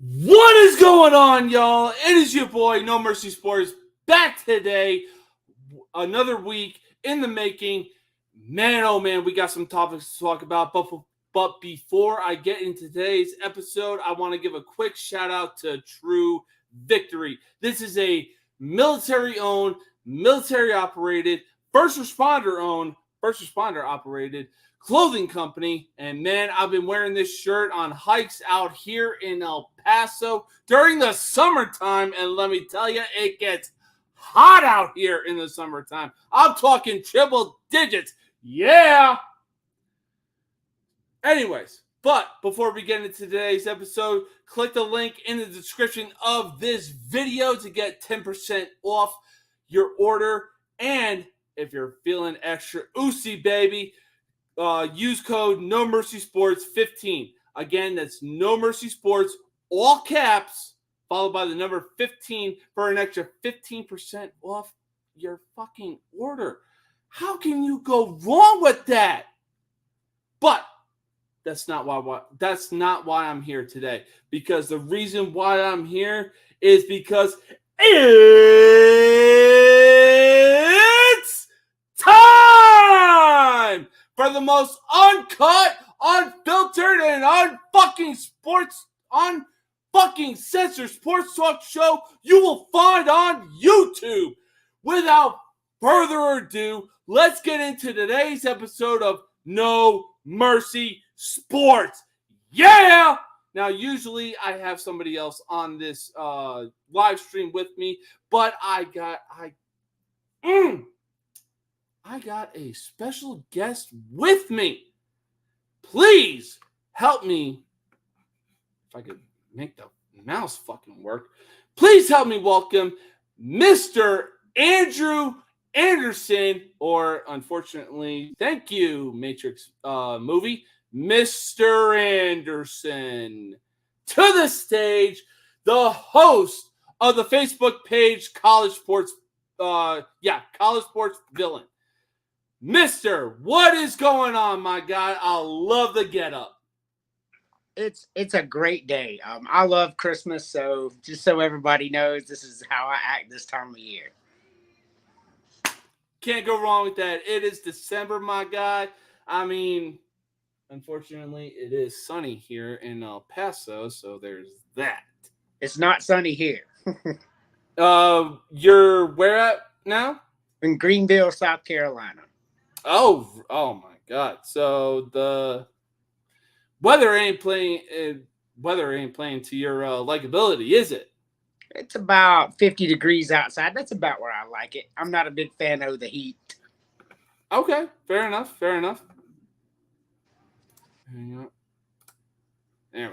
What is going on, y'all? It is your boy, No Mercy Sports, back today. Another week in the making. Man, oh man, we got some topics to talk about. But before I get into today's episode, I want to give a quick shout out to True Victory. This is a military-owned, military-operated, first responder-owned, first responder-operated clothing company. And man, I've been wearing this shirt on hikes out here in El Paso during the summertime. And let me tell you, it gets hot out here in the summertime. I'm talking triple digits. Yeah. Anyways, but before we get into today's episode, click the link in the description of this video to get 10% off your order. And if you're feeling extra oozy, baby, use code No Mercy Sports 15. Again, that's No Mercy Sports, all caps, followed by the number 15 for an extra 15% off your fucking order. How can you go wrong with that? But that's not why I'm here today. Because the reason why I'm here is because it's time for the most uncut, unfiltered, and unfucking censored sports talk show you will find on YouTube. Without further ado, let's get into today's episode of No Mercy Sports. Yeah! Now, usually I have somebody else on this live stream with me, but I got a special guest with me. Please help me. If I could make the mouse fucking work. Please help me welcome Mr. Andrew Anderson, or unfortunately, thank you, Matrix movie, Mr. Anderson, to the stage, the host of the Facebook page College Sports Villain. Mister, what is going on, my guy? I love the getup. It's a great day. I love Christmas, so just so everybody knows, this is how I act this time of year. Can't go wrong with that. It is December, my guy. I mean, unfortunately, it is sunny here in El Paso, so there's that. It's not sunny here. You're where at now? In Greenville, South Carolina. Oh my God! So the weather ain't playing to your likability, is it? It's about 50 degrees outside. That's about where I like it. I'm not a big fan of the heat. Okay, fair enough. There we go.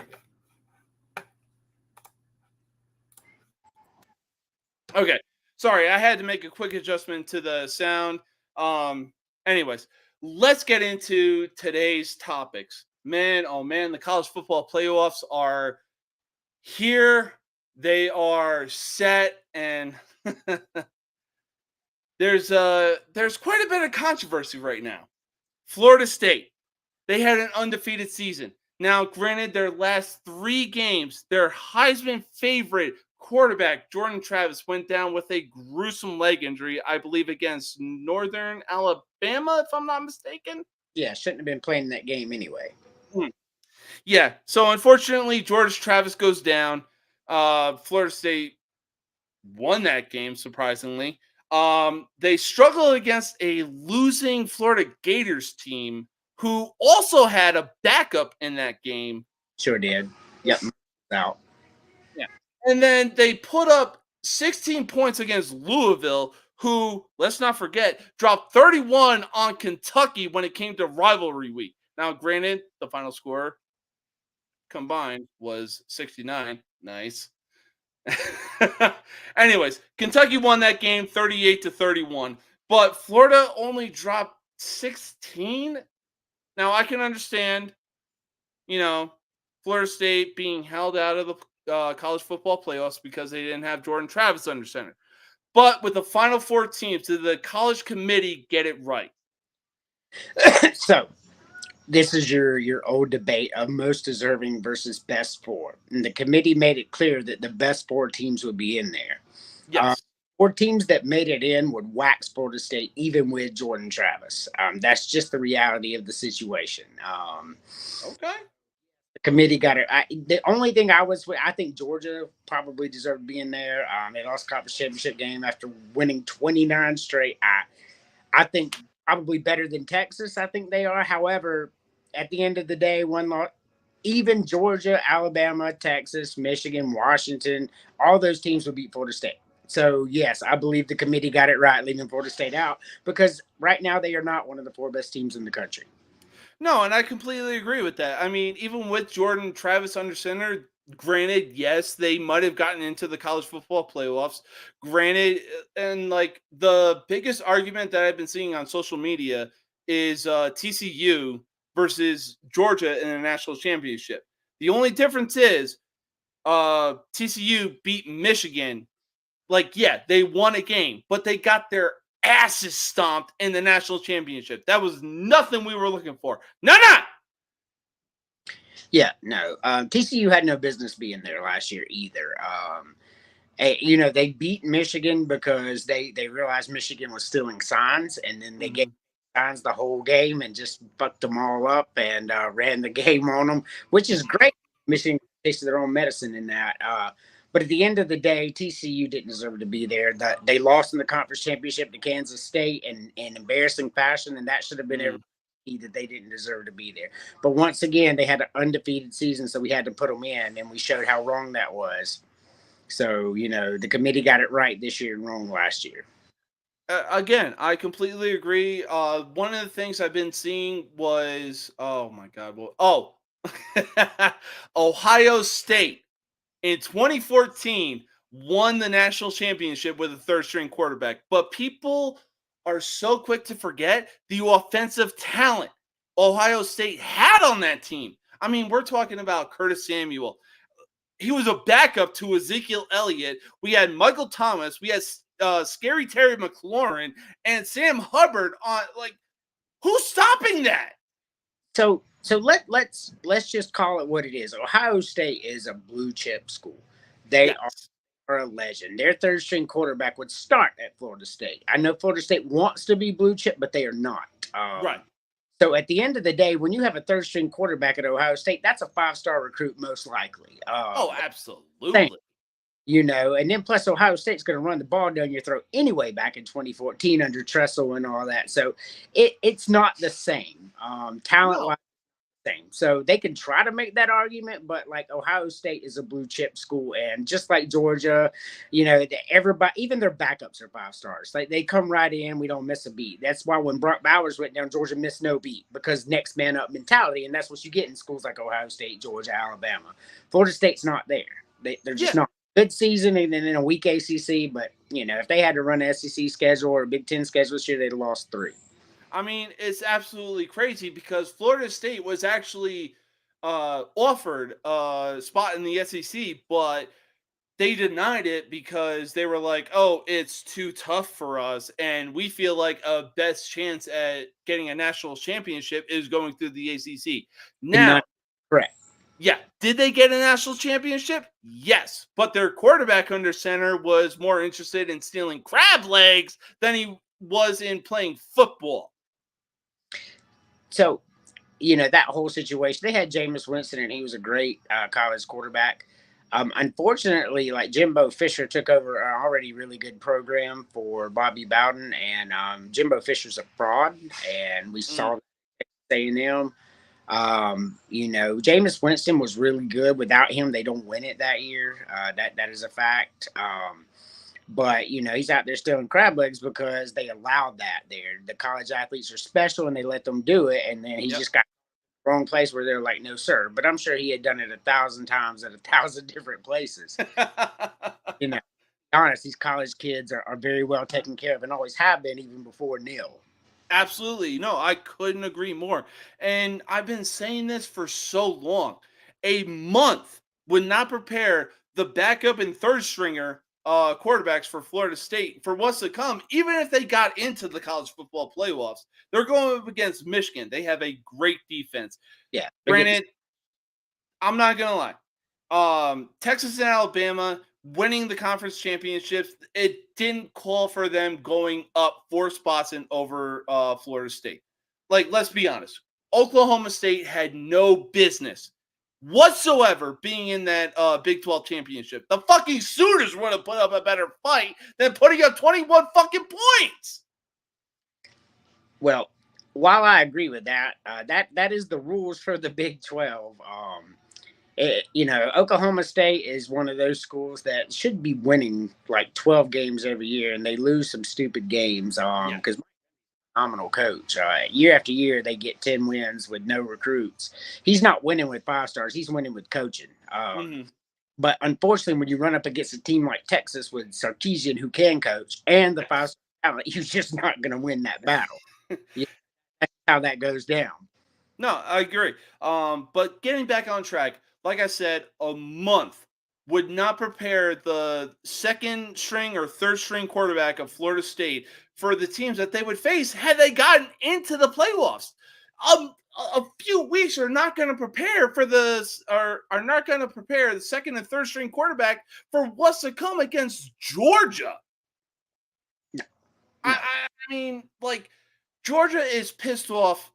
Okay, sorry, I had to make a quick adjustment to the sound. Anyways, let's get into today's topics. Man, oh man, the college football playoffs are here. They are set, and there's quite a bit of controversy right now. Florida State, they had an undefeated season. Now, granted, their last 3 games, their Heisman favorite quarterback, Jordan Travis, went down with a gruesome leg injury, I believe, against Northern Alabama, if I'm not mistaken. Yeah, shouldn't have been playing that game anyway. Yeah, so unfortunately, Jordan Travis goes down. Florida State won that game, surprisingly. They struggled against a losing Florida Gators team who also had a backup in that game. Sure did. Yep. Out. Yeah. And then they put up 16 points against Louisville, who, let's not forget, dropped 31 on Kentucky when it came to rivalry week. Now, granted, the final score combined was 69. Nice. Anyways, Kentucky won that game 38-31, but Florida only dropped 16. Now, I can understand, Florida State being held out of the college football playoffs because they didn't have Jordan Travis under center. But with the final 4 teams, did the college committee get it right? So, this is your old debate of most deserving versus best four. And the committee made it clear that the best four teams would be in there. Yes. Four teams that made it in would wax Florida State, even with Jordan Travis. That's just the reality of the situation. Okay. The committee got it. The only thing I think Georgia probably deserved to be in there. They lost conference championship game after winning 29 straight. I think probably better than Texas. I think they are. However, at the end of the day, one loss, even Georgia, Alabama, Texas, Michigan, Washington, all those teams will beat Florida State. So, yes, I believe the committee got it right leaving Florida State out because right now they are not one of the four best teams in the country. No, and I completely agree with that. I mean, even with Jordan Travis under center, granted, yes, they might have gotten into the college football playoffs. Granted, and like the biggest argument that I've been seeing on social media is TCU versus Georgia in a national championship. The only difference is TCU beat Michigan. Like, yeah, they won a game, but they got their asses stomped in the national championship. That was nothing we were looking for. No. Yeah, no. TCU had no business being there last year either. They beat Michigan because they realized Michigan was stealing signs, and then they gave signs the whole game and just fucked them all up and ran the game on them, which is great. Michigan tasted their own medicine in that. But at the end of the day, TCU didn't deserve to be there. They lost in the conference championship to Kansas State in embarrassing fashion, and that should have been everybody that they didn't deserve to be there. But once again, they had an undefeated season, so we had to put them in, and we showed how wrong that was. So, the committee got it right this year and wrong last year. Again, I completely agree. One of the things I've been seeing was, oh my God, Ohio State in 2014 won the national championship with a third string quarterback. But people are so quick to forget the offensive talent Ohio State had on that team. I mean, we're talking about Curtis Samuel. He was a backup to Ezekiel Elliott. We had Michael Thomas. We had Scary Terry McLaurin and Sam Hubbard on. Like, who's stopping that? So let's just call it what it is. Ohio State is a blue chip school. They are a legend. Their third string quarterback would start at Florida State. I know Florida State wants to be blue chip, but they are not. Right. So at the end of the day, when you have a third string quarterback at Ohio State, that's a 5-star recruit most likely. Absolutely. And then plus Ohio State's going to run the ball down your throat anyway back in 2014 under Tressel and all that. So it's not the same talent-wise. So they can try to make that argument, but like Ohio State is a blue chip school, and just like Georgia, everybody, even their backups are 5 stars. Like they come right in, we don't miss a beat. That's why when Brock Bowers went down, Georgia missed no beat because next man up mentality, and that's what you get in schools like Ohio State, Georgia, Alabama. Florida State's not there. They're just not. Good season and then in a weak ACC, but if they had to run an SEC schedule or a Big Ten schedule this year, they'd have lost 3. I mean, it's absolutely crazy because Florida State was actually offered a spot in the SEC, but they denied it because they were like, oh, it's too tough for us. And we feel like a best chance at getting a national championship is going through the ACC. Now, correct. Yeah. Did they get a national championship? Yes. But their quarterback under center was more interested in stealing crab legs than he was in playing football. So, that whole situation, they had Jameis Winston, and he was a great college quarterback. Unfortunately, like Jimbo Fisher took over an already really good program for Bobby Bowden, and Jimbo Fisher's a fraud, and we saw that at A&M. Jameis Winston was really good. Without him, they don't win it that year. That is a fact. But he's out there stealing crab legs because they allowed that there. The college athletes are special and they let them do it. And then he just got the wrong place where they're like, no, sir. But I'm sure he had done it 1,000 times at 1,000 different places. Honest, these college kids are very well taken care of and always have been even before Neil. Absolutely. No, I couldn't agree more. And I've been saying this for so long. A month would not prepare the backup and third stringer quarterbacks for Florida State for what's to come. Even if they got into the college football playoffs, they're going up against Michigan. They have a great defense. Yeah. Granted, I'm not going to lie. Texas and Alabama winning the conference championships, it didn't call for them going up 4 spots and over Florida State. Like, let's be honest. Oklahoma State had no business whatsoever being in that Big 12 championship. The fucking Sooners would have put up a better fight than putting up 21 fucking points. Well, while I agree with that, that is the rules for the Big 12. Oklahoma State is one of those schools that should be winning like 12 games every year, and they lose some stupid games because phenomenal coach. Year after year, they get 10 wins with no recruits. He's not winning with 5 stars. He's winning with coaching. But unfortunately, when you run up against a team like Texas with Sarkisian, who can coach, and the 5-star talent, you're just not going to win that battle. That's how that goes down. No, I agree. But getting back on track, like I said, a month would not prepare the second string or third string quarterback of Florida State for the teams that they would face had they gotten into the playoffs. A few weeks are not going to prepare for are not going to prepare the second and third string quarterback for what's to come against Georgia. No. I mean, like, Georgia is pissed off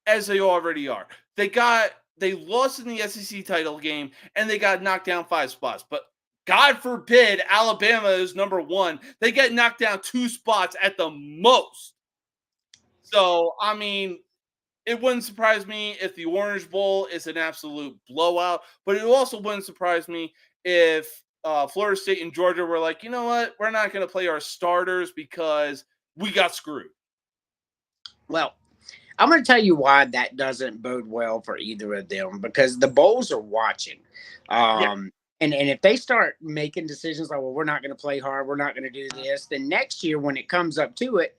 as they already are. They lost in the SEC title game, and they got knocked down 5 spots. But God forbid Alabama is number 1. They get knocked down 2 spots at the most. So, I mean, it wouldn't surprise me if the Orange Bowl is an absolute blowout. But it also wouldn't surprise me if Florida State and Georgia were like, you know what? We're not going to play our starters because we got screwed. Well, I'm going to tell you why that doesn't bode well for either of them, because the bowls are watching. And if they start making decisions like, well, we're not going to play hard, we're not going to do this, then next year when it comes up to it,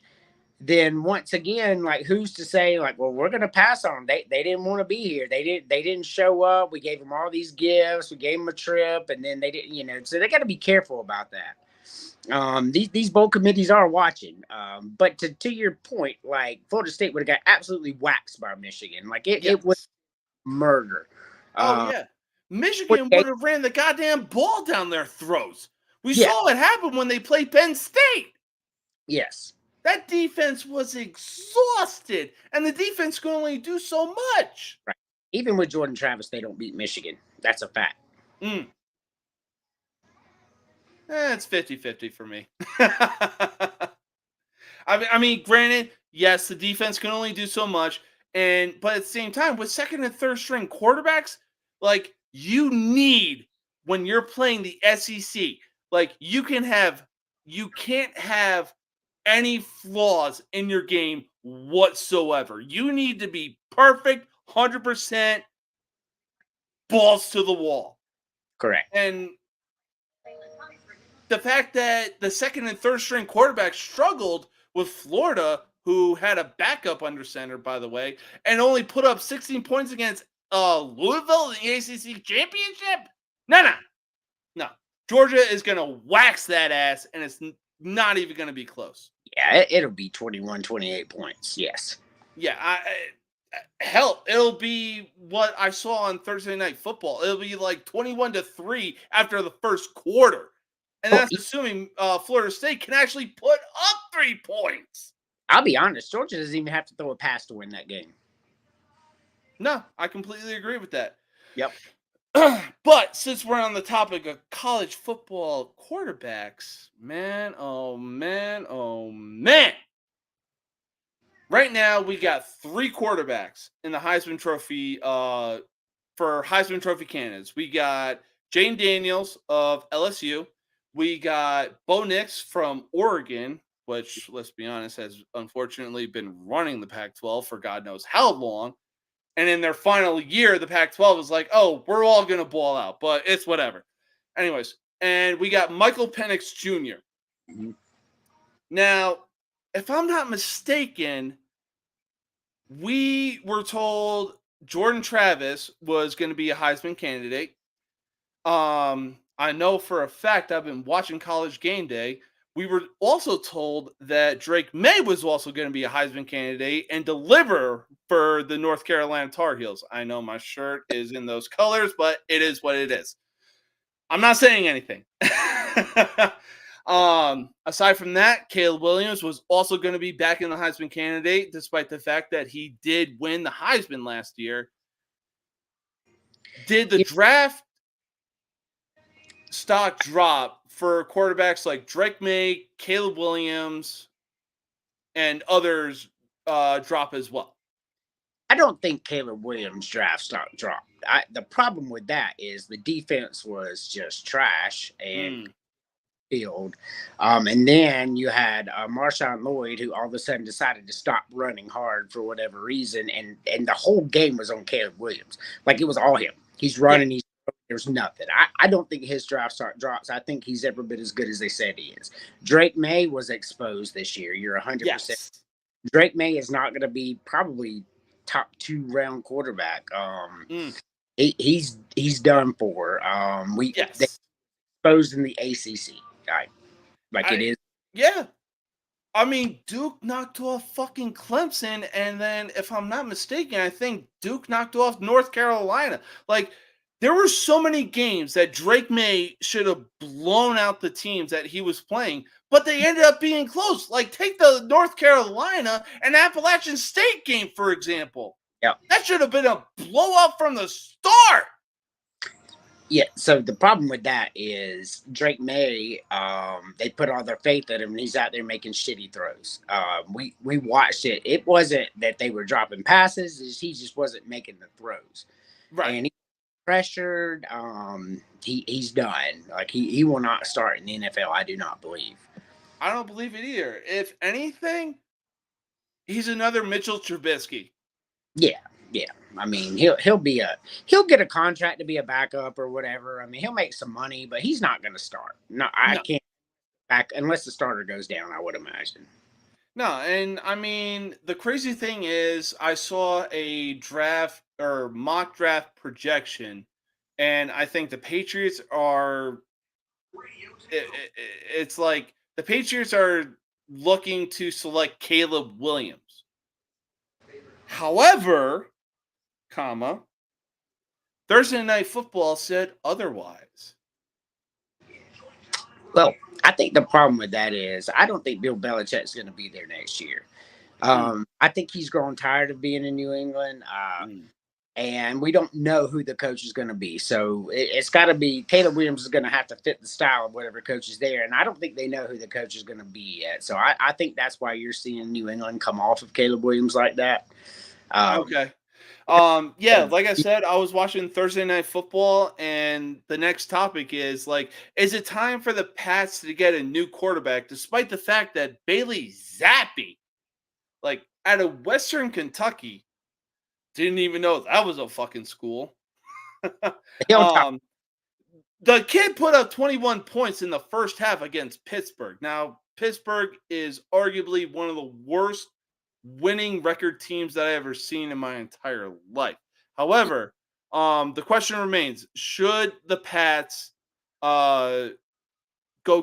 then once again, like, who's to say, like, well, we're going to pass on them. They didn't want to be here. They didn't show up. We gave them all these gifts. We gave them a trip, and then they didn't, so they got to be careful about that. These bowl committees are watching. But to your point, like, Florida State would have got absolutely waxed by Michigan. Like, it was murder. Michigan would have ran the goddamn ball down their throats. We saw it happen when they played Penn State. Yes. That defense was exhausted, and the defense can only do so much. Right. Even with Jordan Travis, they don't beat Michigan. That's a fact. It's 50-50 for me. I mean, granted, yes, the defense can only do so much, but at the same time, with second and third string quarterbacks, like, you need, when you're playing the SEC, like, you can't have any flaws in your game whatsoever. You need to be perfect, 100% balls to the wall. Correct. And the fact that the second and third string quarterbacks struggled with Florida, who had a backup under center, by the way, and only put up 16 points against Louisville in the ACC championship? No. Georgia is going to wax that ass, and it's not even going to be close. Yeah, it'll be 21, 28 points. Yes. Yeah, hell, it'll be what I saw on Thursday Night Football. It'll be like 21-3 after the first quarter. And that's assuming Florida State can actually put up 3 points. I'll be honest, Georgia doesn't even have to throw a pass to win that game. No, I completely agree with that. Yep. But since we're on the topic of college football quarterbacks, man, oh man. Right now, we got 3 quarterbacks in the Heisman Trophy for Heisman Trophy candidates. We got Jane Daniels of LSU. We got Bo Nix from Oregon, which, let's be honest, has unfortunately been running the Pac-12 for God knows how long. And in their final year, the Pac-12 is like, oh, we're all going to ball out, but it's whatever. Anyways, and we got Michael Penix Jr. Mm-hmm. Now, if I'm not mistaken, we were told Jordan Travis was going to be a Heisman candidate. I know for a fact I've been watching College Game Day. We were also told that Drake May was also going to be a Heisman candidate and deliver for the North Carolina Tar Heels. I know my shirt is in those colors, but it is what it is. I'm not saying anything. Aside from that, Caleb Williams was also going to be back in the Heisman candidate, despite the fact that he did win the Heisman last year. Did the draft stock drop for quarterbacks like Drake May, Caleb Williams, and others drop as well? I don't think Caleb Williams' draft stock dropped. The problem with that is the defense was just trash and field. And then you had Marshawn Lloyd, who all of a sudden decided to stop running hard for whatever reason, and the whole game was on Caleb Williams. Like, it was all him. He's running. There's nothing. I don't think his draft stock drops. I think he's every bit as good as they said he is. Drake May was exposed this year. You're 100%. Yes. Drake May is not going to be probably top 2 round quarterback. He's done for. They exposed in the ACC. It is. Yeah. I mean, Duke knocked off fucking Clemson, and then, if I'm not mistaken, I think Duke knocked off North Carolina. Like, there were so many games that Drake May should have blown out the teams that he was playing, but they ended up being close. Like, take the North Carolina and Appalachian State game, for example. Yeah. That should have been a blowout from the start. Yeah, so the problem with that is Drake May, they put all their faith in him, and he's out there making shitty throws. We watched it. It wasn't that they were dropping passes. He just wasn't making the throws. Right. And he pressured. He's done. Like, he will not start in the NFL, I do not believe. I don't believe it either. If anything, he's another Mitchell Trubisky. Yeah. I mean, he'll get a contract to be a backup or whatever. I mean, he'll make some money, but he's not going to start. No, I can't back unless the starter goes down, I would imagine. No, and I mean, the crazy thing is, I saw a draft or mock draft projection, and I think the Patriots are. It's like the Patriots are looking to select Caleb Williams. However, Thursday Night Football said otherwise. Well, I think the problem with that is I don't think Bill Belichick's going to be there next year. I think he's grown tired of being in New England, and we don't know who the coach is going to be. So it's got to be Caleb Williams is going to have to fit the style of whatever coach is there, and I don't think they know who the coach is going to be yet. So I think that's why you're seeing New England come off of Caleb Williams like that. Okay. Like I said, I was watching Thursday Night Football, and the next topic is, like, is it time for the Pats to get a new quarterback, despite the fact that Bailey Zappi, like, out of Western Kentucky, didn't even know that was a fucking school. The kid put up 21 points in the first half against Pittsburgh. Now, Pittsburgh is arguably one of the worst winning record teams that I ever seen in my entire life. However, the question remains: should the Pats go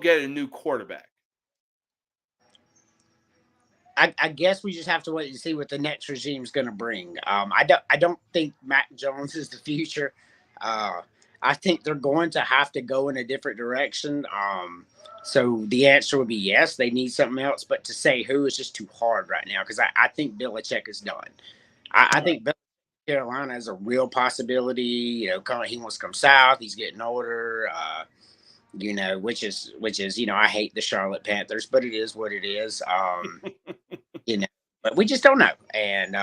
get a new quarterback? I guess we just have to wait and see what the next regime is going to bring. I don't think Mac Jones is the future. I think they're going to have to go in a different direction. So the answer would be yes, they need something else. But to say who is just too hard right now, because I think Belichick is done. I think Carolina is a real possibility. You know, he wants to come south. He's getting older. You know, which is you know, I hate the Charlotte Panthers, but it is what it is. You know, but we just don't know. And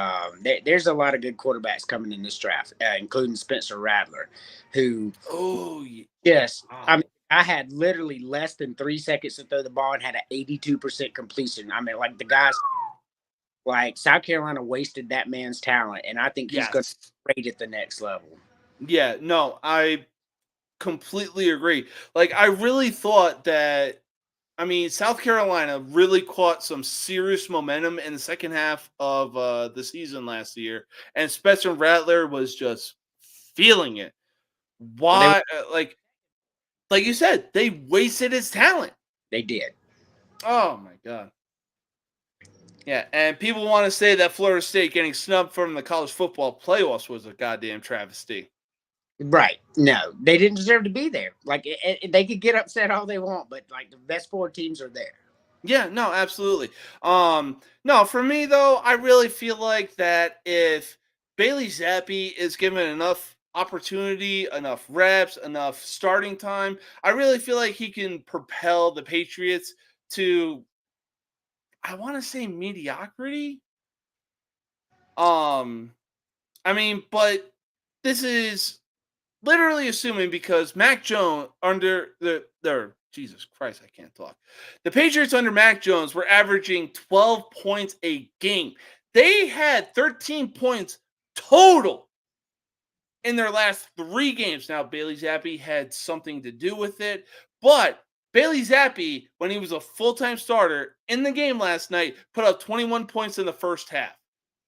there's a lot of good quarterbacks coming in this draft, including Spencer Rattler, who I mean, I had literally less than 3 seconds to throw the ball and had an 82% completion. I mean, like, the guys, like, South Carolina wasted that man's talent, and I think he's going to rate at the next level. Yeah, no, I completely agree. Like, I really thought that, I mean, South Carolina really caught some serious momentum in the second half of the season last year, and Spencer Rattler was just feeling it. Why? like you said, they wasted his talent. They did. Oh my God. Yeah, and people want to say that Florida State getting snubbed from the college football playoffs was a goddamn travesty. Right. No, they didn't deserve to be there. Like they could get upset all they want, but like the best 4 teams are there. Yeah, no, absolutely. No, for me though, I really feel like that if Bailey Zappi is given enough opportunity, enough reps, enough starting time, I really feel like he can propel the Patriots to, I want to say, mediocrity. I mean, but this is literally assuming because Mac Jones under their Jesus Christ, I can't talk. The Patriots under Mac Jones were averaging 12 points a game. They had 13 points total in their last 3 games. Now, Bailey Zappi had something to do with it, but Bailey Zappi, when he was a full-time starter in the game last night, put up 21 points in the first half.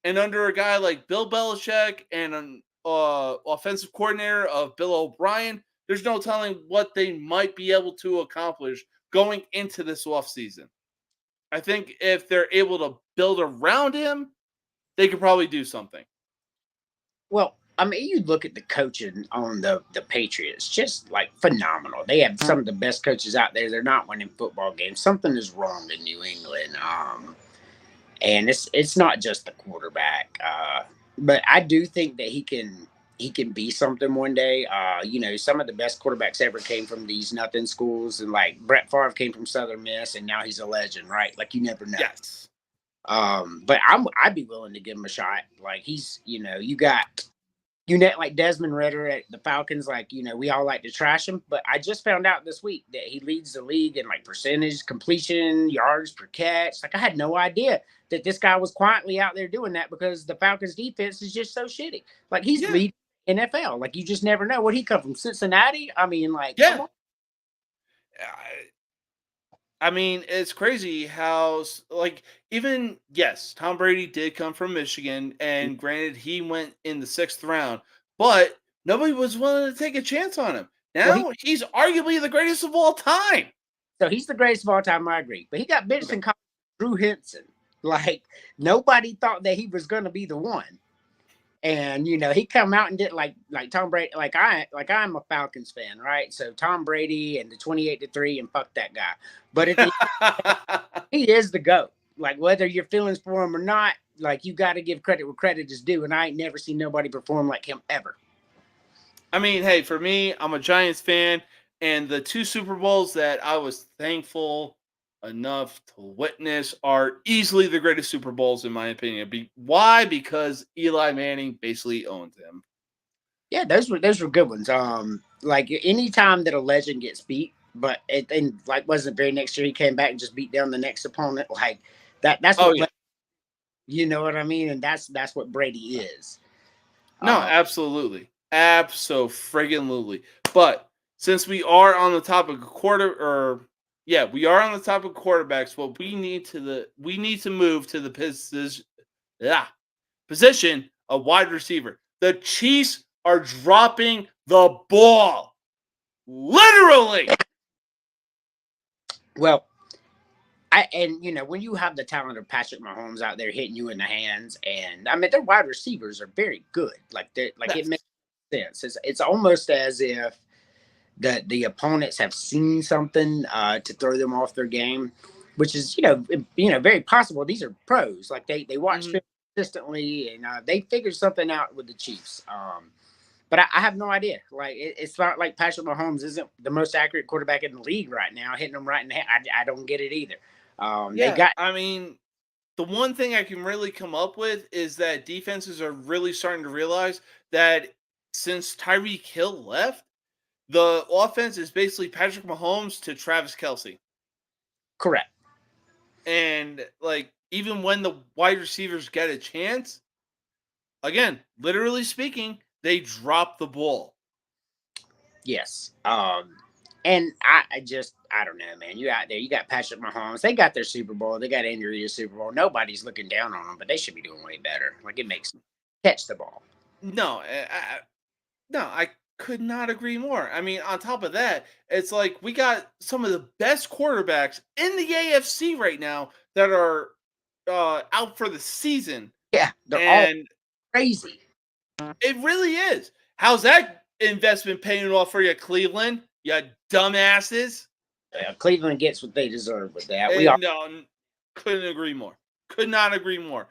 And under a guy like Bill Belichick and an offensive coordinator of Bill O'Brien, there's no telling what they might be able to accomplish going into this offseason. I think if they're able to build around him, they could probably do something. Well, I mean, you look at the coaching on the Patriots, just like phenomenal. They have some of the best coaches out there. They're not winning football games. Something is wrong in New England. And it's not just the quarterback. But I do think that he can be something one day. Some of the best quarterbacks ever came from these nothing schools, and like Brett Favre came from Southern Miss, and now he's a legend, right? Like you never know. Yes. But I'd be willing to give him a shot. Like he's, you got like Desmond Ritter at the Falcons. Like we all like to trash him, but I just found out this week that he leads the league in like percentage completion, yards per catch. Like I had no idea that this guy was quietly out there doing that because the Falcons defense is just so shitty. Like he's leading NFL. Like you just never know. Where'd he come from? Cincinnati? I mean, like yeah. I mean, it's crazy how, like, even, yes, Tom Brady did come from Michigan, and granted, he went in the 6th round, but nobody was willing to take a chance on him. Now, he's arguably the greatest of all time. So he's the greatest of all time, I agree. But he got benched in college, Drew Henson. Like, nobody thought that he was going to be the one. And he come out and did like Tom Brady, like I'm a Falcons fan, right? So Tom Brady and the 28-3 and fuck that guy. But he is the GOAT. Like whether your feelings for him or not, like you got to give credit where credit is due. And I ain't never seen nobody perform like him ever. I mean, hey, for me, I'm a Giants fan, and the 2 Super Bowls that I was thankful enough to witness are easily the greatest Super Bowls in my opinion. Why? Because Eli Manning basically owns them. Yeah, those were good ones. Like any time that a legend gets beat, but wasn't very next year he came back and just beat down the next opponent. Like that's what you know what I mean, and that's what Brady is. No, absolutely, absolutely. But since we are on the topic of we are on the topic of quarterbacks. Well, we need to move to the position of wide receiver. The Chiefs are dropping the ball, literally. Well, when you have the talent of Patrick Mahomes out there hitting you in the hands, and I mean their wide receivers are very good. It makes sense. It's almost as if the opponents have seen something to throw them off their game, which is very possible. These are pros. Like they watch film consistently, and they figured something out with the Chiefs. But I have no idea. Like it's not like Patrick Mahomes isn't the most accurate quarterback in the league right now, hitting them right in the head. I don't get it either. I mean, the one thing I can really come up with is that defenses are really starting to realize that since Tyreek Hill left, the offense is basically Patrick Mahomes to Travis Kelce. Correct. And like even when the wide receivers get a chance, again, literally speaking, they drop the ball. Yes. And I don't know, man. You out there, you got Patrick Mahomes. They got their Super Bowl. They got Andrew Reid's Super Bowl. Nobody's looking down on them, but they should be doing way better. Like it makes catch the ball. No, Could not agree more. I mean, on top of that, it's like we got some of the best quarterbacks in the AFC right now that are out for the season. Yeah, they're all And crazy. it really is. How's that investment paying off for you, Cleveland? You dumbasses. Cleveland gets what they deserve with that. No, couldn't agree more. Could not agree more.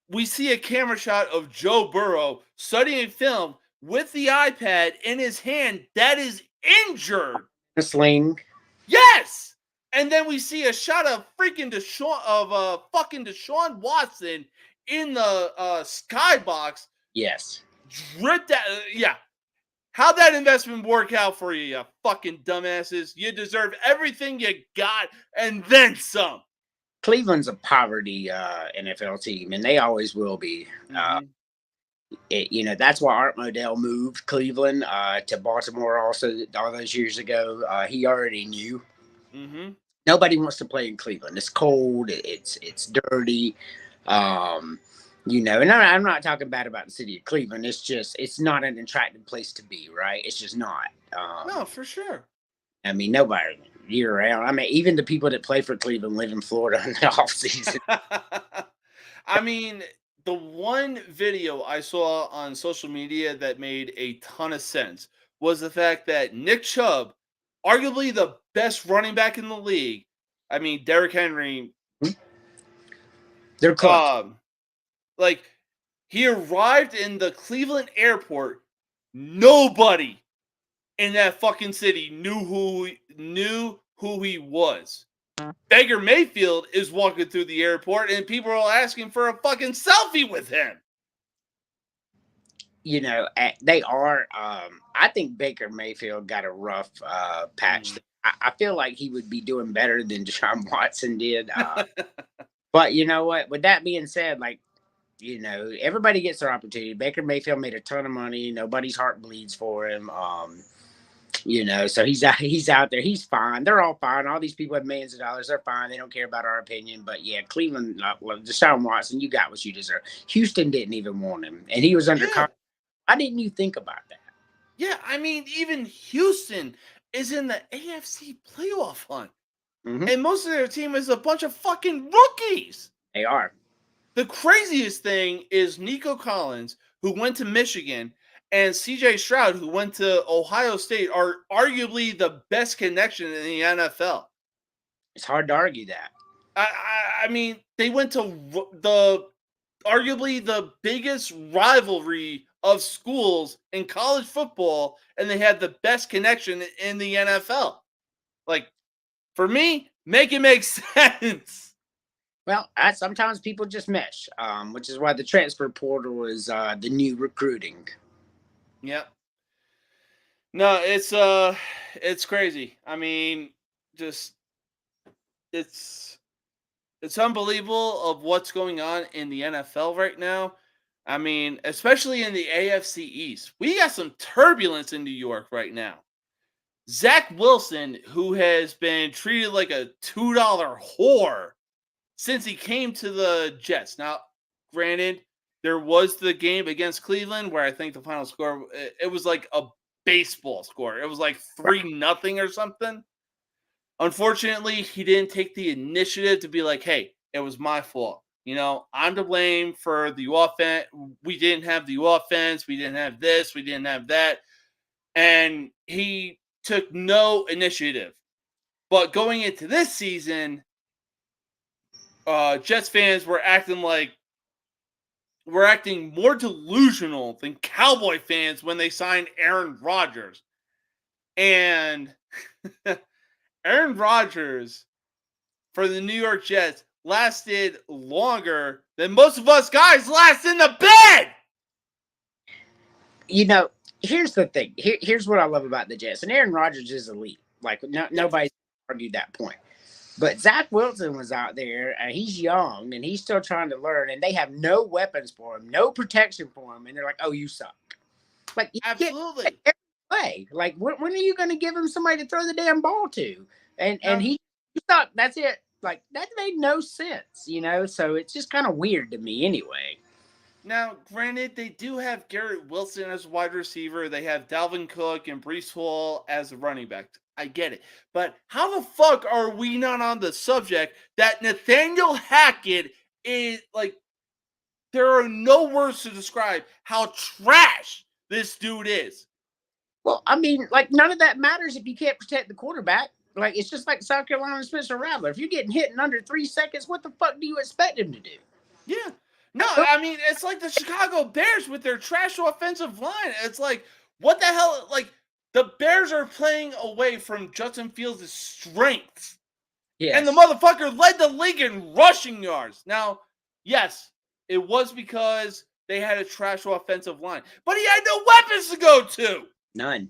We see a camera shot of Joe Burrow studying film with the iPad in his hand that is injured. A sling. Yes. And then we see a shot of freaking fucking Deshaun Watson in the skybox. Yes. Drip that. Yeah. How'd that investment work out for you, you fucking dumbasses? You deserve everything you got and then some. Cleveland's a poverty NFL team, and they always will be. That's why Art Modell moved Cleveland to Baltimore also all those years ago. He already knew. Nobody wants to play in Cleveland. It's cold. It's dirty. And I'm not talking bad about the city of Cleveland. It's not an attractive place to be, right? It's just not. No, for sure. I mean, nobody year round. I mean, even the people that play for Cleveland live in Florida in the off season. I mean, the one video I saw on social media that made a ton of sense was the fact that Nick Chubb, arguably the best running back in the league. I mean, Derrick Henry. They're close. He arrived in the Cleveland airport. Nobody in that fucking city knew who he was. Baker Mayfield is walking through the airport and people are asking for a fucking selfie with him. They are. I think Baker Mayfield got a rough patch. I feel like he would be doing better than Deshaun Watson did. But you know what? With that being said, everybody gets their opportunity. Baker Mayfield made a ton of money. Nobody's heart bleeds for him. So he's out there. He's fine. They're all fine. All these people have millions of dollars. They're fine. They don't care about our opinion. But yeah, Cleveland, Deshaun Watson, you got what you deserve. Houston didn't even want him, and he was under contract. Why didn't you think about that? Yeah, I mean, even Houston is in the AFC playoff hunt. And most of their team is a bunch of fucking rookies. They are. The craziest thing is Nico Collins, who went to Michigan, and CJ Stroud, who went to Ohio State, are arguably the best connection in the NFL. It's hard to argue that. I mean, they went to arguably the biggest rivalry of schools in college football, and they had the best connection in the NFL. For me, make it make sense. Well, sometimes people just mesh, which is why the transfer portal is the new recruiting. Yep. No, it's crazy. I mean, just it's unbelievable of what's going on in the NFL right now. I mean, especially in the AFC East. We got some turbulence in New York right now. Zach Wilson, who has been treated like a $2 whore since he came to the Jets. Now, granted, there was the game against Cleveland where I think the final score, it was like a baseball score. It was like 3-0 or something. Unfortunately, he didn't take the initiative to be like, hey, it was my fault. I'm to blame for the offense. We didn't have the offense. We didn't have this. We didn't have that. And he took no initiative. But going into this season, Jets fans were acting more delusional than Cowboy fans when they signed Aaron Rodgers. And Aaron Rodgers for the New York Jets lasted longer than most of us guys last in the bed. Here's the thing. Here's what I love about the Jets. And Aaron Rodgers is elite. Nobody's argued that point. But Zach Wilson was out there, and he's young, and he's still trying to learn, and they have no weapons for him, no protection for him, and they're like, oh, you suck. Absolutely. Way. When are you going to give him somebody to throw the damn ball to? And he thought, that's it. That made no sense, so it's just kind of weird to me anyway. Now, granted, they do have Garrett Wilson as wide receiver. They have Dalvin Cook and Brees Hall as the running back. I get it. But how the fuck are we not on the subject that Nathaniel Hackett is like, there are no words to describe how trash this dude is. Well, I mean, like, none of that matters if you can't protect the quarterback. Like, it's just like South Carolina and Spencer Rattler. If you're getting hit in under 3 seconds, what the fuck do you expect him to do? Yeah. No, I mean, it's like the Chicago Bears with their trash offensive line. It's like, what the hell? Like, the Bears are playing away from Justin Fields' strengths. Yes. And the motherfucker led the league in rushing yards. Now, yes, it was because they had a trash offensive line, but he had no weapons to go to. None.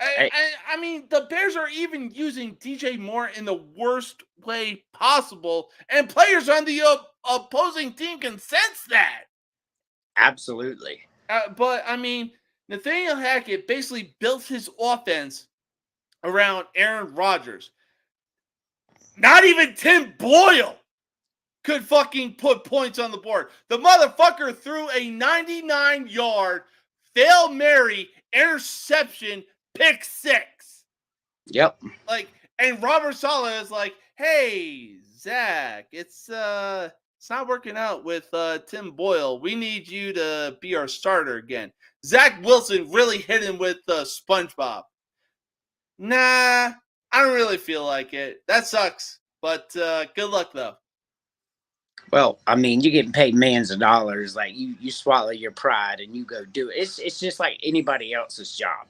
I mean, the Bears are even using DJ Moore in the worst way possible, and players on the opposing team can sense that. Absolutely. But, I mean, Nathaniel Hackett basically built his offense around Aaron Rodgers. Not even Tim Boyle could fucking put points on the board. The motherfucker threw a 99-yard Hail Mary interception pick six. Yep. Like, and Robert Saleh is like, hey, Zach, it's not working out with Tim Boyle. We need you to be our starter again. Zach Wilson really hit him with SpongeBob. Nah, I don't really feel like it. That sucks. But good luck, though. Well, I mean, you're getting paid millions of dollars. Like, you swallow your pride and you go do it. It's just like anybody else's job.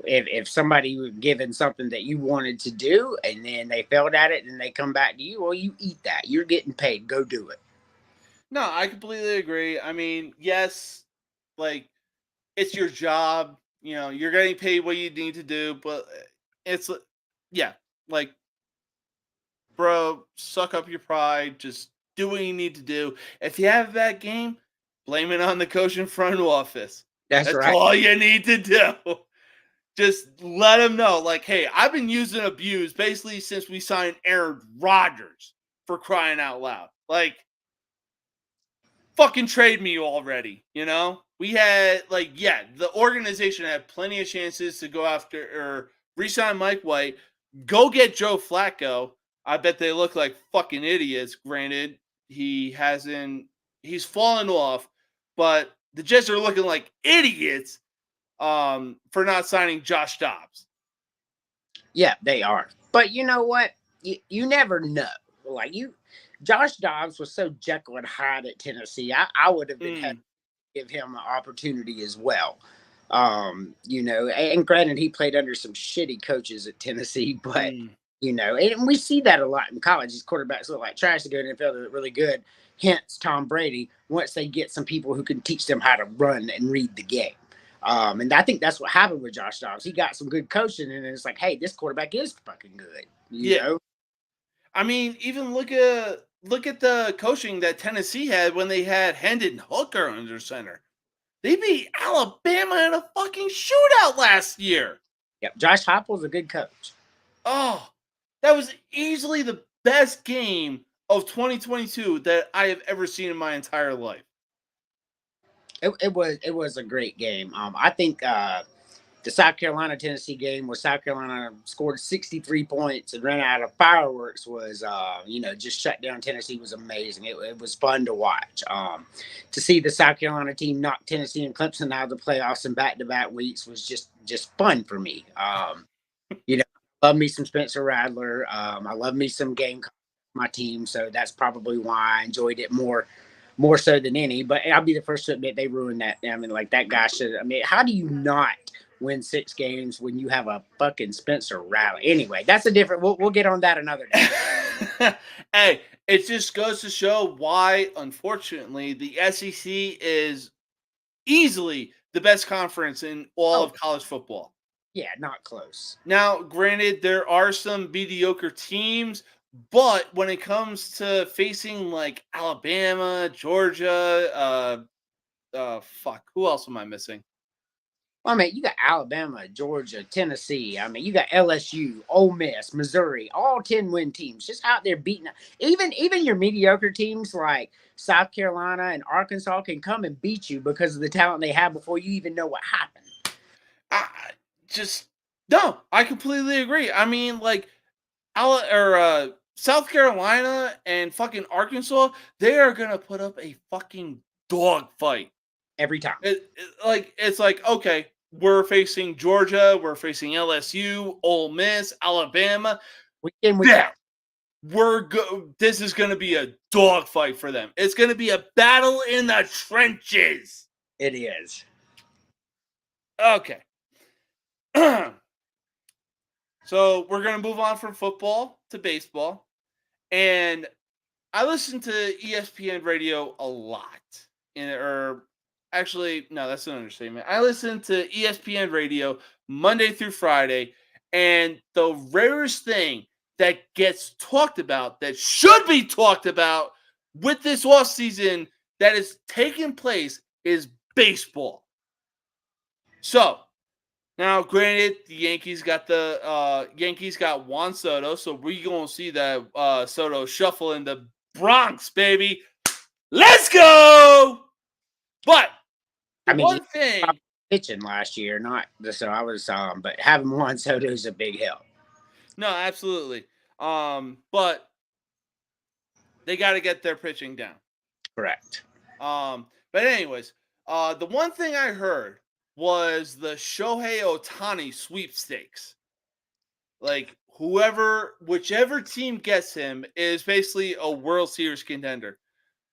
If somebody was given something that you wanted to do and then they failed at it and they come back to you, well, you eat that. You're getting paid. Go do it. No, I completely agree. I mean, yes, like, it's your job. You know, you're getting paid what you need to do, but it's, yeah, like, bro, suck up your pride. Just do what you need to do. If you have a bad game, blame it on the coach in front office. That's right. All you need to do. Just let them know, like, hey, I've been used and abused basically since we signed Aaron Rodgers, for crying out loud. Like, fucking trade me already, you know? We had, like, yeah, the organization had plenty of chances to go after or re-sign Mike White, go get Joe Flacco. I bet they look like fucking idiots. Granted, he's fallen off, but the Jets are looking like idiots for not signing Josh Dobbs. Yeah, they are. But you know what? You never know. Like, Josh Dobbs was so Jekyll and Hyde at Tennessee. I would have been happy to give him an opportunity as well. You know, and granted, he played under some shitty coaches at Tennessee, but you know, and we see that a lot in college. These quarterbacks look like trash to go to the NFL. They're really good. Hence, Tom Brady, once they get some people who can teach them how to run and read the game. And I think that's what happened with Josh Dobbs. He got some good coaching, and it's like, hey, this quarterback is fucking good. You know? I mean, even look at the coaching that Tennessee had when they had Hendon Hooker under center. They beat Alabama in a fucking shootout last year. Yep, Josh Heupel's a good coach. Oh, that was easily the best game of 2022 that I have ever seen in my entire life. It was a great game. I think the South Carolina Tennessee game where South Carolina scored 63 points and ran out of fireworks was just shut down Tennessee was amazing. It was fun to watch. To see the South Carolina team knock Tennessee and Clemson out of the playoffs in back-to-back weeks was just fun for me. You know, I love me some Spencer Rattler. I love me some game my team, so that's probably why I enjoyed it more so than any. But I'll be the first to admit they ruined that. I mean, like, that guy should. I mean, how do you not win 6 games when you have a fucking Spencer Rattler? Anyway, that's a different. We'll get on that another day. Hey, it just goes to show why, unfortunately, the SEC is easily the best conference in all of college football. Yeah, not close. Now, granted, there are some mediocre teams, but when it comes to facing like Alabama, Georgia, who else am I missing? Well, I mean, you got Alabama, Georgia, Tennessee. I mean, you got LSU, Ole Miss, Missouri, all 10-win teams just out there beating. Even your mediocre teams like South Carolina and Arkansas can come and beat you because of the talent they have before you even know what happened. I just no, I completely agree. I mean, like, South Carolina and fucking Arkansas, they are gonna put up a fucking dog fight Every time. It's like, okay, we're facing Georgia, we're facing LSU, Ole Miss, Alabama. Yeah, this is going to be a dogfight for them. It's going to be a battle in the trenches. It is. Okay. So we're going to move on from football to baseball. And I listen to ESPN radio a lot. Actually, no, that's an understatement. I listen to ESPN radio Monday through Friday. And the rarest thing that gets talked about, that should be talked about with this offseason that is taking place, is baseball. So now, granted, the Yankees got Juan Soto, so we're gonna see that Soto shuffle in the Bronx, baby. Let's go! But one thing, pitching last year, but having Juan Soto is a big help. No, absolutely. But they got to get their pitching down. Correct. But anyways, the one thing I heard was the Shohei Ohtani sweepstakes. Like, whichever team gets him is basically a World Series contender.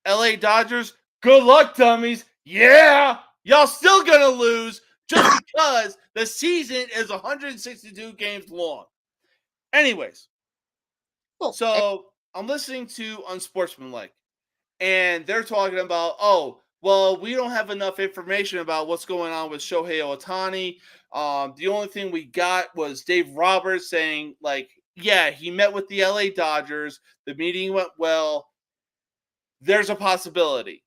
LA Dodgers, good luck, dummies. Yeah, y'all still gonna lose just because the season is 162 games long. Anyways, so I'm listening to Unsportsmanlike, and they're talking about, we don't have enough information about what's going on with Shohei Ohtani. The only thing we got was Dave Roberts saying, like, yeah, he met with the LA Dodgers. The meeting went well. There's a possibility.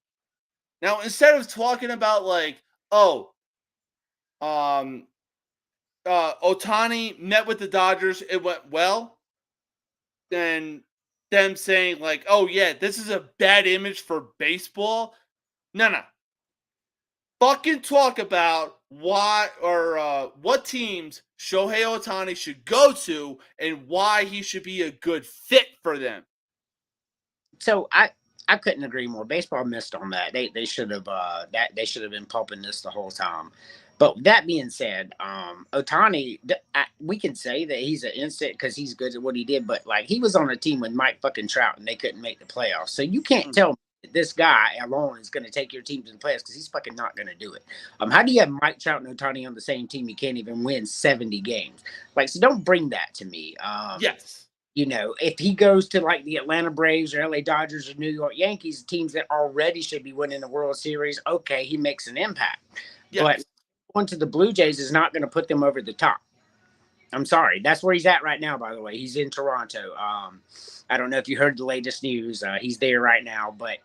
Now, instead of talking about, like, Ohtani met with the Dodgers, it went well, then them saying, like, oh, yeah, this is a bad image for baseball. No. Fucking talk about what teams Shohei Ohtani should go to and why he should be a good fit for them. So I couldn't agree more. Baseball missed on that. They should have been pumping this the whole time. But that being said, Ohtani, we can say that he's an instant because he's good at what he did. But like, he was on a team with Mike fucking Trout and they couldn't make the playoffs. So you can't tell me that this guy alone is going to take your team to the playoffs because he's fucking not going to do it. How do you have Mike Trout and Ohtani on the same team? You can't even win 70 games. Like, so don't bring that to me. Yes. You know, if he goes to like the Atlanta Braves or LA Dodgers or New York Yankees, teams that already should be winning the World Series, okay, he makes an impact. Yes. But going to the Blue Jays is not going to put them over the top. I'm sorry. That's where he's at right now, by the way. He's in Toronto. I don't know if you heard the latest news. He's there right now, but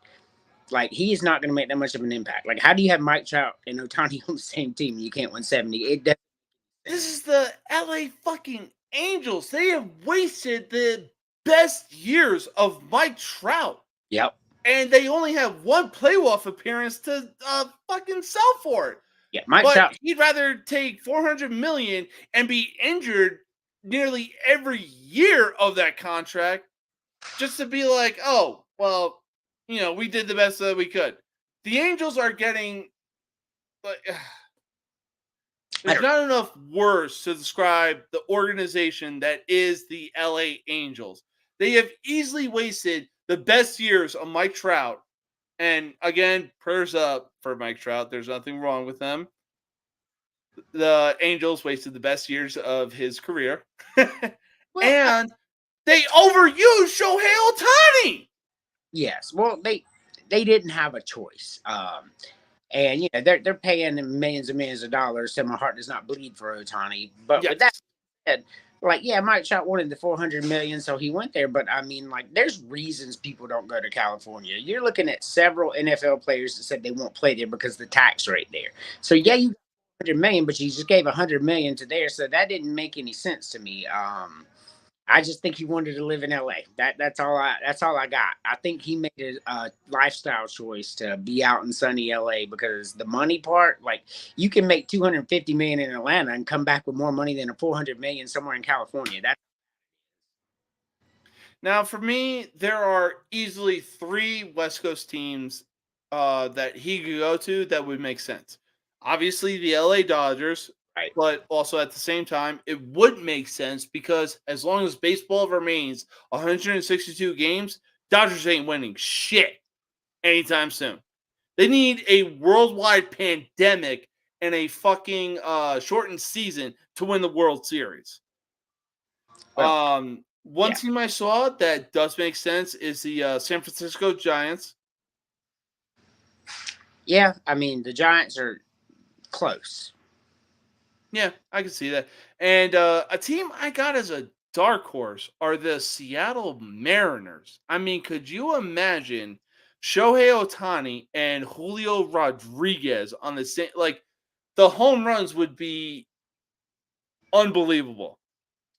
like, he is not going to make that much of an impact. Like, how do you have Mike Trout and Ohtani on the same team and you can't win 70? This is the LA fucking Angels. They have wasted the best years of Mike Trout. Yep. And they only have one playoff appearance to fucking sell for it. Yeah, Mike Trout. He'd rather take $400 million and be injured nearly every year of that contract just to be like, oh, well, you know, we did the best that we could. The Angels are getting, like, there's not enough words to describe the organization that is the LA Angels. They have easily wasted the best years of Mike Trout. And again, prayers up for Mike Trout. There's nothing wrong with them. The Angels wasted the best years of his career. And they overused Shohei Ohtani. Yes. Well, they didn't have a choice. And, you know, they're paying him millions and millions of dollars, so my heart does not bleed for Ohtani. But with that said, like, yeah, Mike Trout wanted the $400 million, so he went there. But, I mean, like, there's reasons people don't go to California. You're looking at several NFL players that said they won't play there because of the tax rate there. So, yeah, you got 100 million, but you just gave 100 million to there, so that didn't make any sense to me. I just think he wanted to live in LA. That's all I got. I think he made a lifestyle choice to be out in sunny LA because the money part, like you can make 250 million in Atlanta and come back with more money than a 400 million somewhere in California. Now, for me, there are easily 3 West Coast teams that he could go to that would make sense. Obviously, the LA Dodgers, Right. but also at the same time, it would make sense because as long as baseball remains 162 games, Dodgers ain't winning shit anytime soon. They need a worldwide pandemic and a fucking shortened season to win the World Series. Well, One yeah. team I saw that does make sense is the San Francisco Giants. Yeah, I mean the Giants are close. Yeah, I can see that. And a team I got as a dark horse are the Seattle Mariners. I mean, could you imagine Shohei Ohtani and Julio Rodriguez on the same? Like, the home runs would be unbelievable.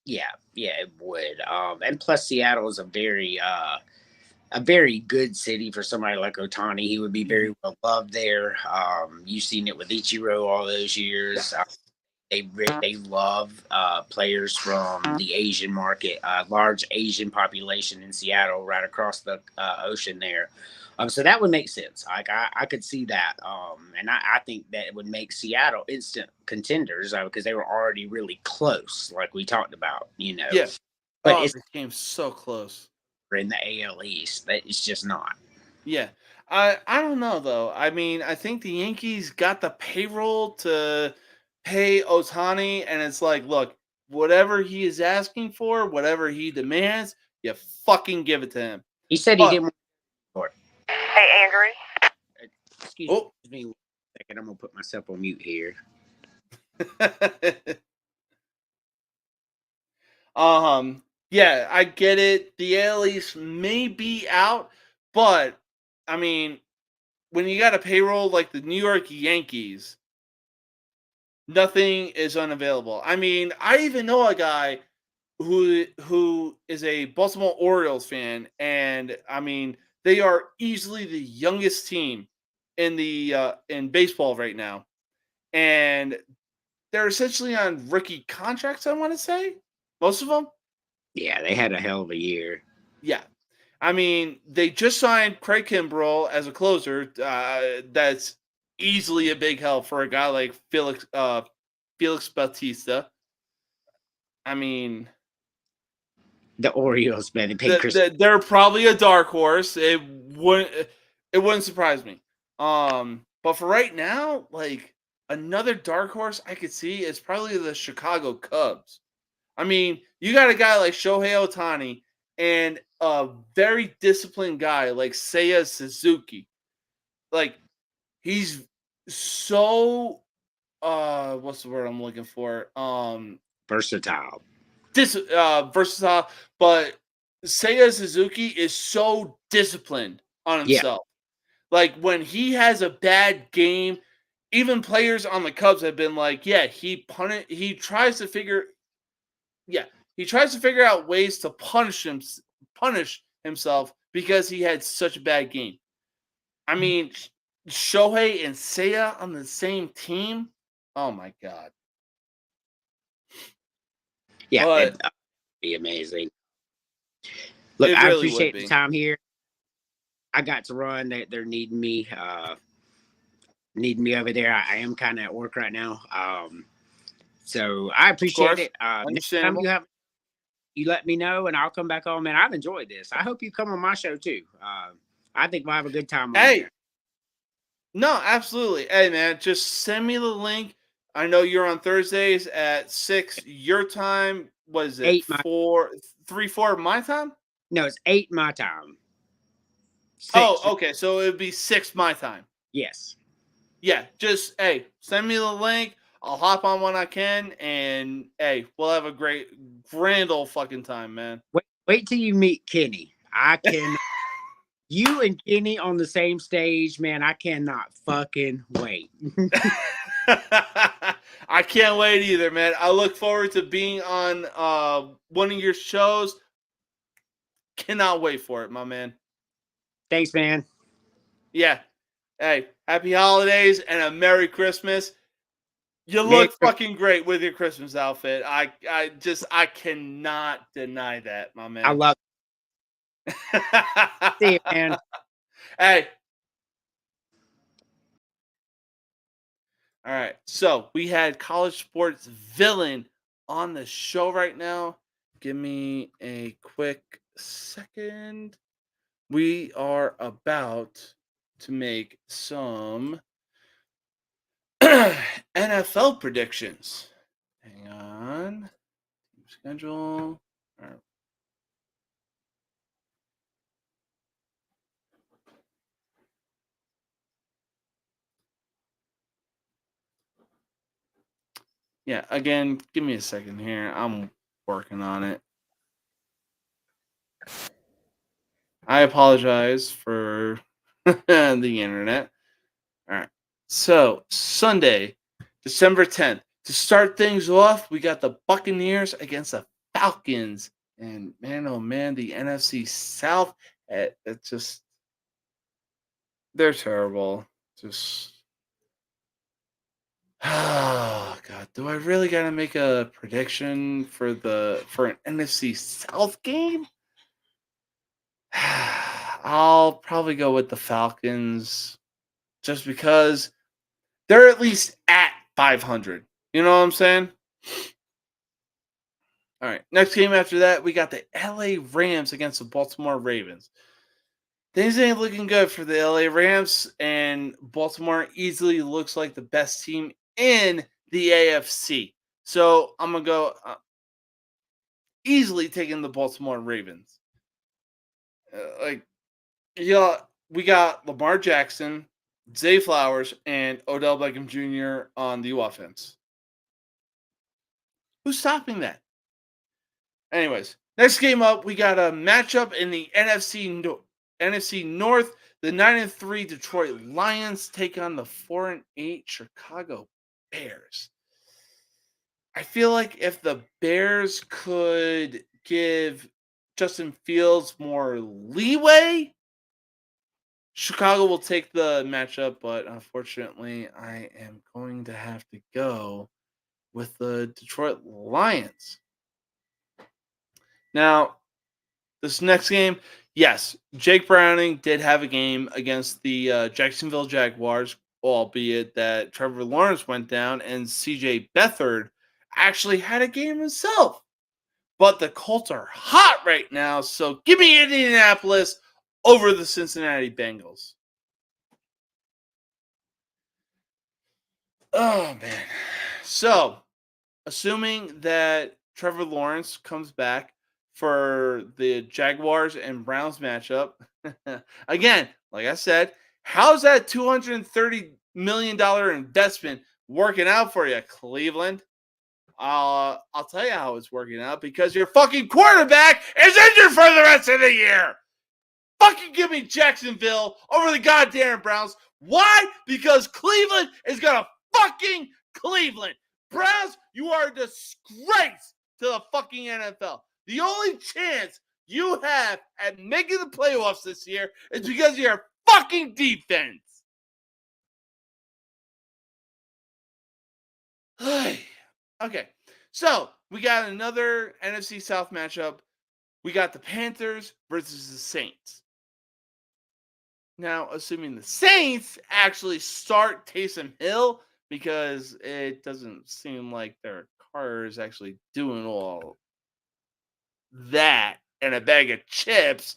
Yeah, it would. And plus Seattle is a very good city for somebody like Otani. He would be very well loved there. You've seen it with Ichiro all those years. They love players from the Asian market, large Asian population in Seattle, right across the ocean there. So that would make sense. Like I could see that, and I think that it would make Seattle instant contenders because they were already really close, like we talked about. Yeah. But Oh, it's the game's so close. in the AL East that it's just not. Yeah. I don't know though. I mean, I think the Yankees got the payroll to pay Otani, and it's like, look, whatever he is asking for, whatever he demands, you fucking give it to him. He said he didn't want for it. Hey, Andrew. Excuse me one second. I'm gonna put myself on mute here. Yeah, I get it. The AL East may be out, but I mean, when you got a payroll like the New York Yankees, nothing is unavailable. I mean, I even know a guy who is a Baltimore Orioles fan, and I mean, they are easily the youngest team in the in baseball right now, and they're essentially on rookie contracts. I want to say most of them. Yeah, they had a hell of a year. Yeah. I mean, they just signed Craig Kimbrell as a closer. That's easily a big help for a guy like Felix Bautista. I mean, The Orioles, man, they paid Chris. they're probably a dark horse. It wouldn't surprise me. But for right now, like another dark horse I could see is probably the Chicago Cubs. I mean, you got a guy like Shohei Ohtani and a very disciplined guy like Seiya Suzuki. Like, he's so what's the word I'm looking for? Versatile. Versatile, but Seiya Suzuki is so disciplined on himself. Yeah. Like, when he has a bad game, even players on the Cubs have been like, yeah, he tries to figure out ways to punish himself because he had such a bad game. I mean, Shohei and Seiya on the same team. Oh my god. Yeah, it'd be amazing. Look, I appreciate the time here. I got to run. They're needing me. Needing me over there. I am kind of at work right now. So I appreciate it. Next time you let me know, and I'll come back on. Man, I've enjoyed this. I hope you come on my show too. I think we'll have a good time. Hey, no, absolutely. Hey, man, just send me the link. I know you're on Thursdays at 6 your time. What is it? 8 4 my time? No, it's 8 my time. 6. Oh, okay. So it would be 6 my time. Yes. Yeah, just send me the link. I'll hop on when I can, and we'll have a grand old fucking time, man. Wait till you meet Kenny. I can. You and Kenny on the same stage, man. I cannot fucking wait. I can't wait either, man. I look forward to being on one of your shows. Cannot wait for it, my man. Thanks, man. Yeah. Hey, happy holidays and a Merry Christmas. You Merry look fucking great with your Christmas outfit. I cannot deny that, my man. I love it. See you, man. Hey. All right. So we had college sports villain on the show right now. Give me a quick second. We are about to make some NFL predictions. Hang on. Team schedule. All right. Yeah, again, give me a second here. I'm working on it. I apologize for the internet. All right. So, Sunday, December 10th. To start things off, we got the Buccaneers against the Falcons. And man, oh man, the NFC South, it's just, they're terrible. Just, oh God, do I really got to make a prediction for an NFC South game? I'll probably go with the Falcons just because they're at least at 500. You know what I'm saying? All right. Next game after that, we got the LA Rams against the Baltimore Ravens. Things ain't looking good for the LA Rams, and Baltimore easily looks like the best team in the AFC. So I'm going to go easily taking the Baltimore Ravens. We got Lamar Jackson, Zay Flowers, and Odell Beckham Jr. on the offense. Who's stopping that? Anyways, next game up, we got a matchup in the NFC North. The 9-3 Detroit Lions take on the 4-8 Chicago Bears. I feel like if the Bears could give Justin Fields more leeway, Chicago will take the matchup, but unfortunately, I am going to have to go with the Detroit Lions. Now, this next game, yes, Jake Browning did have a game against the Jacksonville Jaguars, albeit that Trevor Lawrence went down and CJ Beathard actually had a game himself. But the Colts are hot right now, so give me Indianapolis over the Cincinnati Bengals. Oh, man. So, assuming that Trevor Lawrence comes back for the Jaguars and Browns matchup, again, like I said, how's that $230 million investment working out for you, Cleveland? I'll tell you how it's working out, because your fucking quarterback is injured for the rest of the year. Fucking give me Jacksonville over the goddamn Browns. Why? Because Cleveland is gonna fucking Cleveland. Browns, you are a disgrace to the fucking NFL. The only chance you have at making the playoffs this year is because of your fucking defense. Okay, so we got another NFC South matchup. We got the Panthers versus the Saints. Now, assuming the Saints actually start Taysom Hill, because it doesn't seem like their car is actually doing all that and a bag of chips,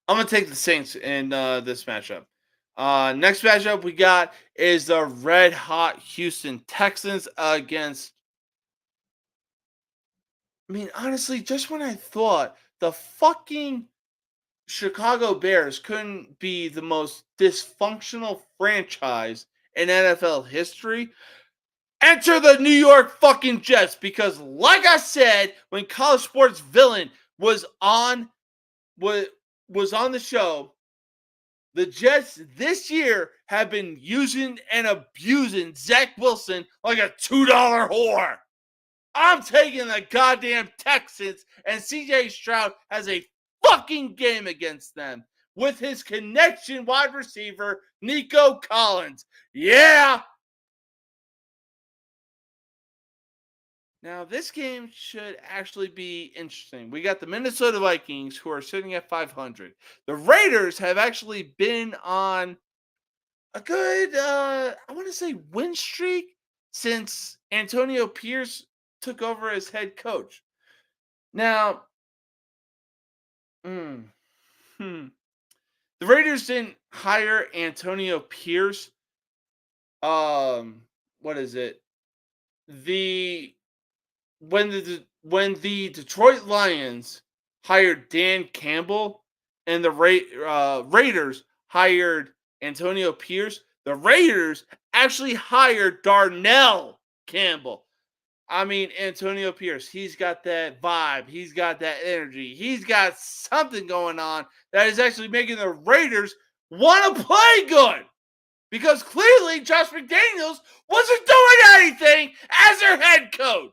I'm going to take the Saints in this matchup. Next matchup we got is the red hot Houston Texans against, I mean, honestly, just when I thought the fucking Chicago Bears couldn't be the most dysfunctional franchise in NFL history, enter the New York fucking Jets, because like I said, when College Sports Villain was on the show, the Jets this year have been using and abusing Zach Wilson like a $2 whore. I'm taking the goddamn Texans, and CJ Stroud has a fucking game against them with his connection wide receiver, Nico Collins. Yeah! Now, this game should actually be interesting. We got the Minnesota Vikings, who are sitting at 500. The Raiders have actually been on a good, I want to say, win streak since Antonio Pierce took over as head coach. Now, the Raiders didn't hire Antonio Pierce. What is it? When the Detroit Lions hired Dan Campbell and the Raiders hired Antonio Pierce, the Raiders actually hired Darnell Campbell. I mean, Antonio Pierce, he's got that vibe. He's got that energy. He's got something going on that is actually making the Raiders want to play good. Because clearly Josh McDaniels wasn't doing anything as their head coach.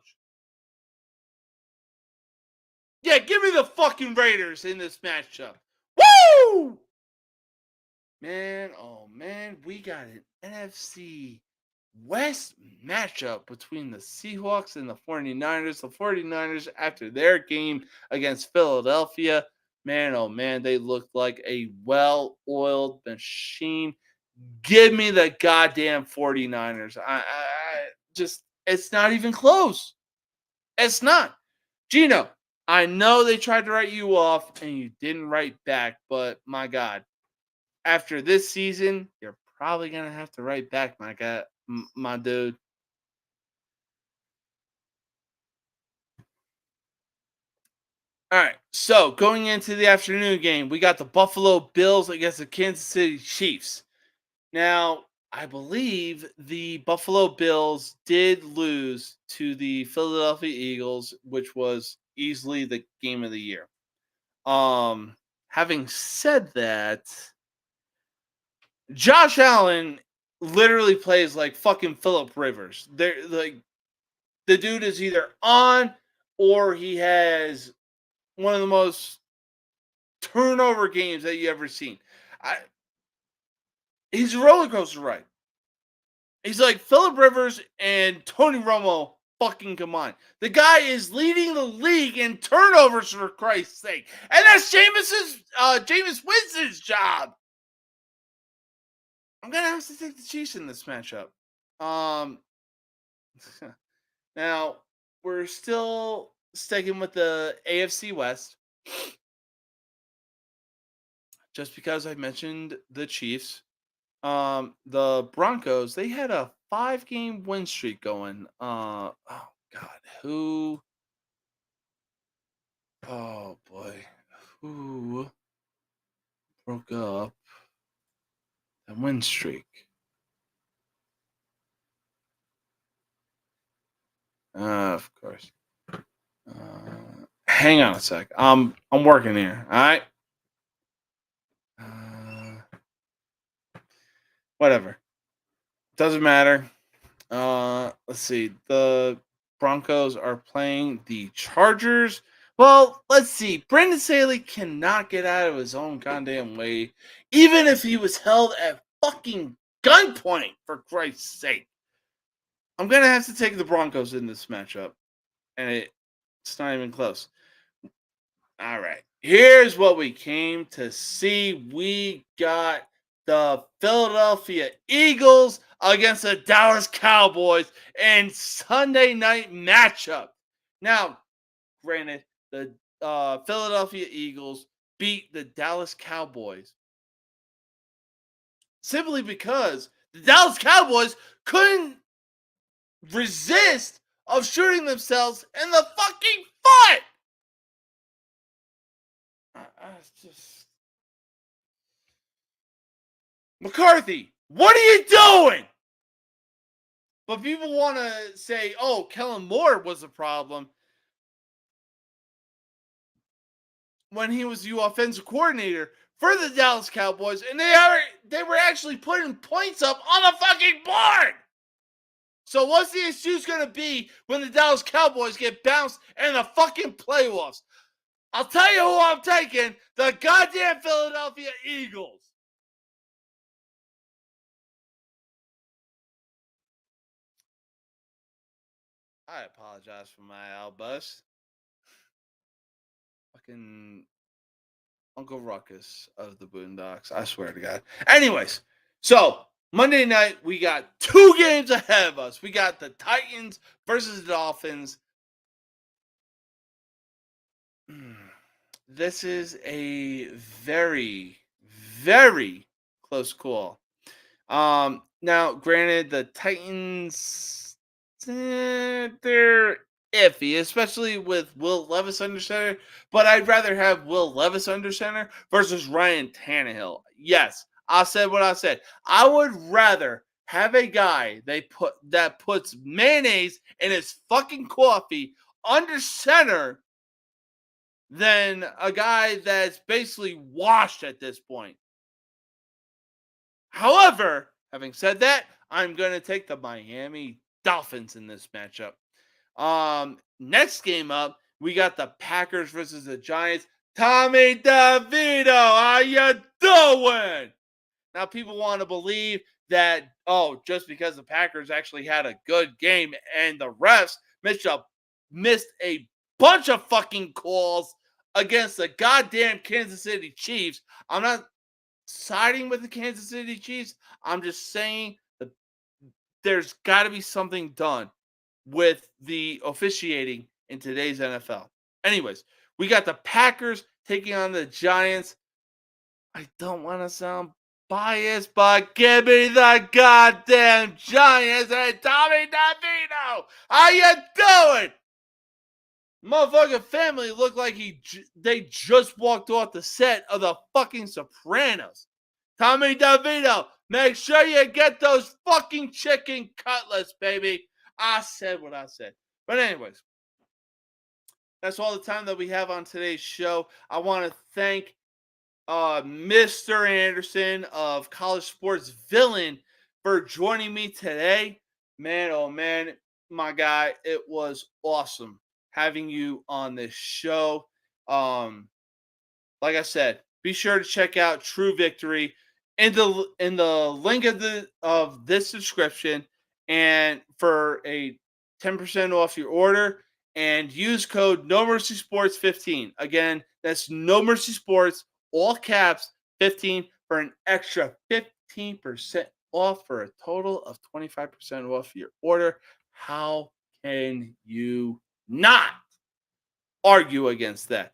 Yeah, give me the fucking Raiders in this matchup. Woo! Man, oh man, we got an NFC West matchup between the Seahawks and the 49ers. The 49ers, after their game against Philadelphia, man, oh man, they looked like a well-oiled machine. Give me the goddamn 49ers. I just, it's not even close. It's not. Gino, I know they tried to write you off and you didn't write back, but my God, after this season, you're probably going to have to write back, my dude. All right, so going into the afternoon game, we got the Buffalo Bills against the Kansas City Chiefs. Now, I believe the Buffalo Bills did lose to the Philadelphia Eagles, which was easily the game of the year. Having said that, Josh Allen literally plays like fucking Phillip Rivers. They're like, the dude is either on or he has one of the most turnover games that you ever seen. He's a roller coaster ride. He's like Phillip Rivers and Tony Romo fucking combined. The guy is leading the league in turnovers, for Christ's sake. And that's Jameis Winston's job. I'm going to have to take the Chiefs in this matchup. Now, we're still sticking with the AFC West. Just because I mentioned the Chiefs. The Broncos, they had a 5-game win streak going. Oh God, who? Oh boy, who broke up the win streak? Of course. Hang on a sec. I'm working here. All right. Whatever. Doesn't matter. Let's see. The Broncos are playing the Chargers. Well, let's see. Brandon Staley cannot get out of his own goddamn way, even if he was held at fucking gunpoint, for Christ's sake. I'm going to have to take the Broncos in this matchup, and it's not even close. All right. Here's what we came to see. We got the Philadelphia Eagles against the Dallas Cowboys in Sunday night matchup. Now, granted, the Philadelphia Eagles beat the Dallas Cowboys simply because the Dallas Cowboys couldn't resist of shooting themselves in the fucking foot. Just McCarthy, what are you doing? But people want to say, oh, Kellen Moore was a problem when he was the offensive coordinator for the Dallas Cowboys, and they were actually putting points up on the fucking board. So what's the excuse going to be when the Dallas Cowboys get bounced in the fucking playoffs? I'll tell you who I'm taking, the goddamn Philadelphia Eagles. I apologize for my outburst. Fucking Uncle Ruckus of the Boondocks. I swear to God. Anyways, so Monday night, we got 2 games ahead of us. We got the Titans versus the Dolphins. This is a very, very close call. Now, granted, the Titans, they're iffy, especially with Will Levis under center. But I'd rather have Will Levis under center versus Ryan Tannehill. Yes, I said what I said. I would rather have a guy that puts mayonnaise in his fucking coffee under center than a guy that's basically washed at this point. However, having said that, I'm going to take the Miami Dolphins in this matchup. Next game up, we got the Packers versus the Giants. Tommy DeVito, how you doing? Now, people want to believe that, just because the Packers actually had a good game and the refs missed a bunch of fucking calls against the goddamn Kansas City Chiefs. I'm not siding with the Kansas City Chiefs. I'm just saying that there's got to be something done with the officiating in today's NFL. Anyways, we got the Packers taking on the Giants. I don't want to sound biased, but give me the goddamn Giants and Tommy DeVito. How you doing? Motherfucking family looked like they just walked off the set of the fucking Sopranos. Tommy DeVito, make sure you get those fucking chicken cutlets, baby. I said what I said. But anyways, that's all the time that we have on today's show. I want to thank Mr. Anderson of College Sports Villain for joining me today. Man, oh man, my guy, it was awesome having you on this show. Like I said, be sure to check out True Victory in the link of this description, and for a 10% off your order, and use code No Mercy Sports 15. Again, that's No Mercy Sports, all caps, 15 for an extra 15% off for a total of 25% off your order. How can you not argue against that?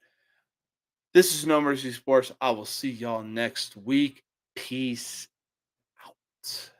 This is No Mercy Sports. I will see y'all next week. Peace out.